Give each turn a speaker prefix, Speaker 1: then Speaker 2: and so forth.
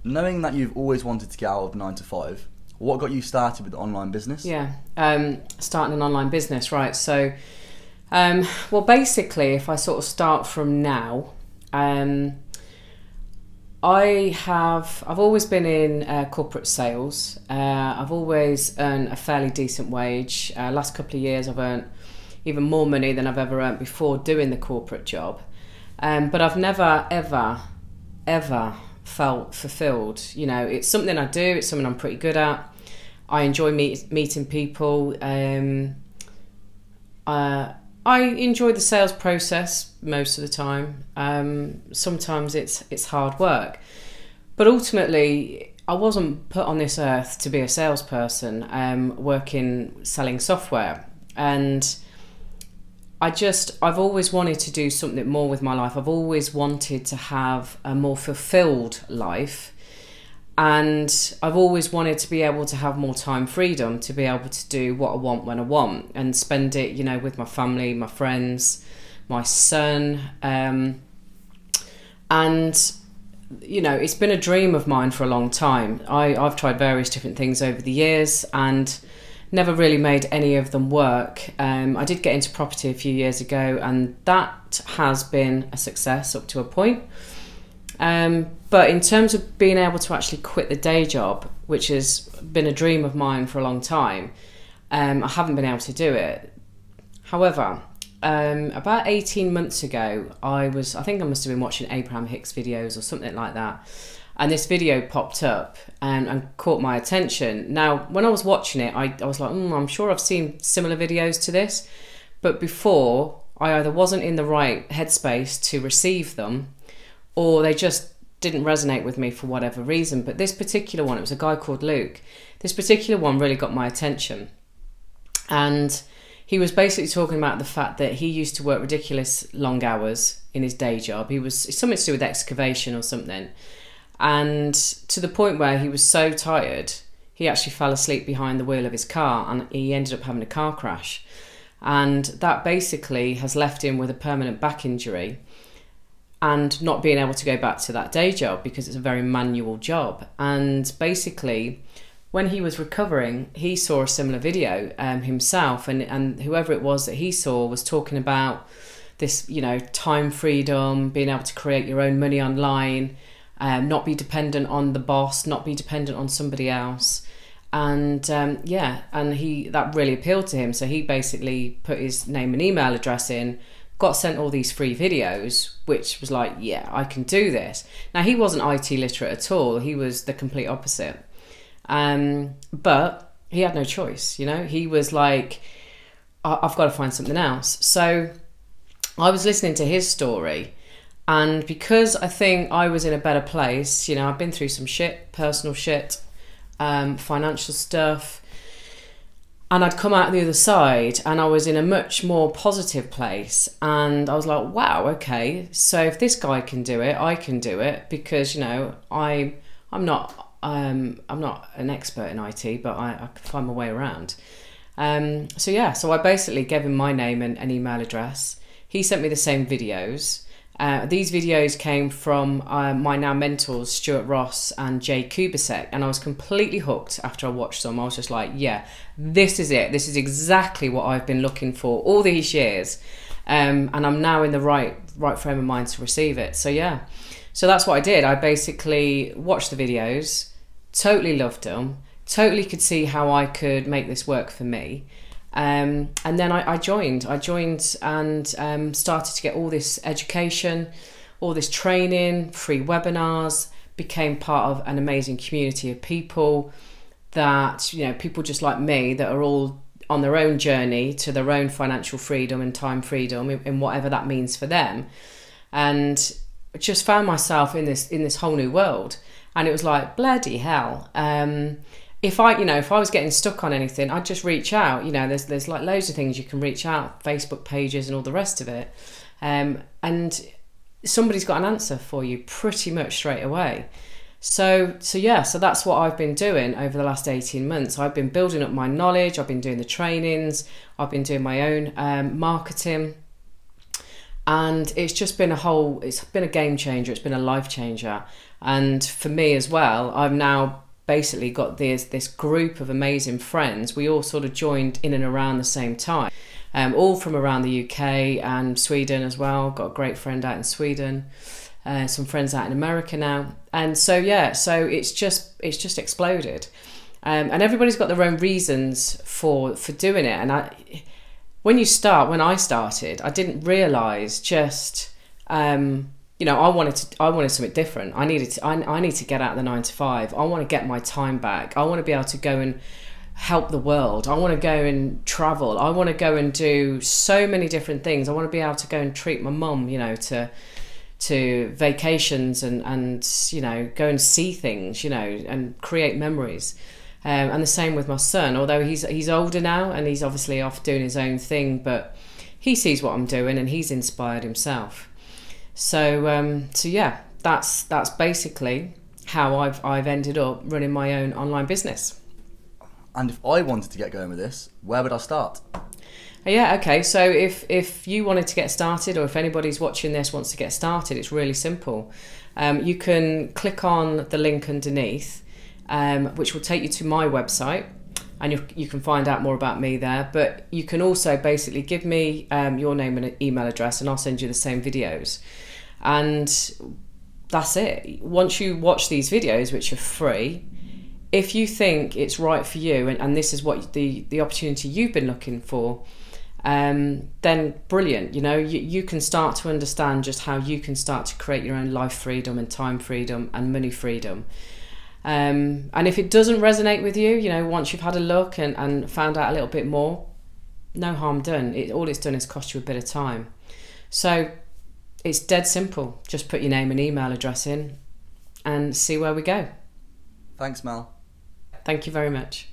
Speaker 1: knowing that you've always wanted to get out of 9 to 5, what got you started with the online business?
Speaker 2: Yeah, starting an online business, right? So, well, basically, if I sort of start from now, I've always been in corporate sales. I've always earned a fairly decent wage. Last couple of years, I've earned even more money than I've ever earned before doing the corporate job. But I've never, ever felt fulfilled. You know, it's something I do. It's something I'm pretty good at. I enjoy meeting people. I enjoy the sales process most of the time. Sometimes it's hard work, but ultimately I wasn't put on this earth to be a salesperson, selling software. And I've always wanted to do something more with my life. I've always wanted to have a more fulfilled life. And I've always wanted to be able to have more time freedom, to be able to do what I want when I want and spend it, you know, with my family, my friends, my son. And, you know, it's been a dream of mine for a long time. I've tried various different things over the years and never really made any of them work. I did get into property a few years ago, and that has been a success up to a point. But in terms of being able to actually quit the day job, which has been a dream of mine for a long time, I haven't been able to do it. However, about 18 months ago, I think I must have been watching Abraham Hicks videos or something like that. And this video popped up and caught my attention. Now, when I was watching it, I was like, I'm sure I've seen similar videos to this. But before, I either wasn't in the right headspace to receive them, or they just didn't resonate with me for whatever reason. But this particular one, it was a guy called Luke. This particular one really got my attention. And he was basically talking about the fact that he used to work ridiculous long hours in his day job. It's something to do with excavation or something. And to the point where he was so tired, he actually fell asleep behind the wheel of his car and he ended up having a car crash. And that basically has left him with a permanent back injury and not being able to go back to that day job because it's a very manual job. And basically, when he was recovering, he saw a similar video himself, and whoever it was that he saw was talking about this, you know, time freedom, being able to create your own money online, not be dependent on the boss, not be dependent on somebody else. And that really appealed to him. So he basically put his name and email address in, got sent all these free videos, which was like, yeah, I can do this. Now, he wasn't IT literate at all. He was the complete opposite. But he had no choice, you know. He was like, I've got to find something else. So I was listening to his story, and because I think I was in a better place, you know, I've been through some shit, personal shit, financial stuff, and I'd come out the other side and I was in a much more positive place. And I was like, wow, okay, so if this guy can do it, I can do it, because, you know, I'm not an expert in IT, but I can find my way around. So I basically gave him my name and email address. He sent me the same videos. These videos came from my now mentors, Stuart Ross and Jay Kubasek, and I was completely hooked after I watched them. I was just like, yeah, this is it. This is exactly what I've been looking for all these years. And I'm now in the right frame of mind to receive it. So yeah, so that's what I did. I basically watched the videos, totally loved them, totally could see how I could make this work for me. And then I joined and started to get all this education, all this training, free webinars, became part of an amazing community of people that, you know, people just like me that are all on their own journey to their own financial freedom and time freedom in whatever that means for them. And just found myself in this whole new world. And it was like, bloody hell. If I was getting stuck on anything, I'd just reach out. You know, there's like loads of things you can reach out, Facebook pages and all the rest of it. And somebody's got an answer for you pretty much straight away. So that's what I've been doing over the last 18 months. I've been building up my knowledge. I've been doing the trainings. I've been doing my own marketing. And it's just been it's been a game changer, it's been a life changer. And for me as well, I've now basically got this group of amazing friends. We all sort of joined in and around the same time, all from around the UK and Sweden as well. Got a great friend out in Sweden, some friends out in America now. And so, yeah, so it's just exploded. And everybody's got their own reasons for doing it. And when I started, I didn't realise just, I wanted something different. I need to get out of the 9 to 5. I want to get my time back. I want to be able to go and help the world. I want to go and travel. I want to go and do so many different things. I want to be able to go and treat my mum, to vacations and go and see things, and create memories. And the same with my son, although he's older now and he's obviously off doing his own thing, but he sees what I'm doing and he's inspired himself. So yeah, that's basically how I've ended up running my own online business.
Speaker 1: And if I wanted to get going with this, where would I start?
Speaker 2: Yeah, okay. So if you wanted to get started, or if anybody's watching this wants to get started, it's really simple. You can click on the link underneath, which will take you to my website, and you can find out more about me there. But you can also basically give me your name and email address, and I'll send you the same videos. And that's it. Once you watch these videos, which are free, if you think it's right for you, and this is what the opportunity you've been looking for, then brilliant. You can start to understand just how you can start to create your own life freedom and time freedom and money freedom. And if it doesn't resonate with you, once you've had a look and found out a little bit more, no harm done. All it's done is cost you a bit of time. So it's dead simple. Just put your name and email address in and see where we go.
Speaker 1: Thanks, Mel.
Speaker 2: Thank you very much.